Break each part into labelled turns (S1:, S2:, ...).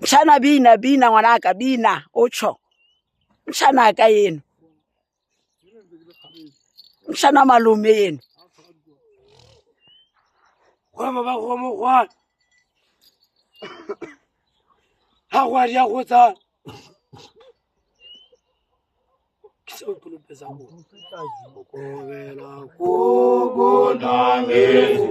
S1: Mshana bina mwanaka bina ucho. Mshana ka yenu. Mshana malume yenu.
S2: Kwa baba kwa mwa. Hawa ya kota. Kisa ukulu pesa ngo. Kokela kokona ngezi.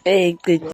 S1: Eh,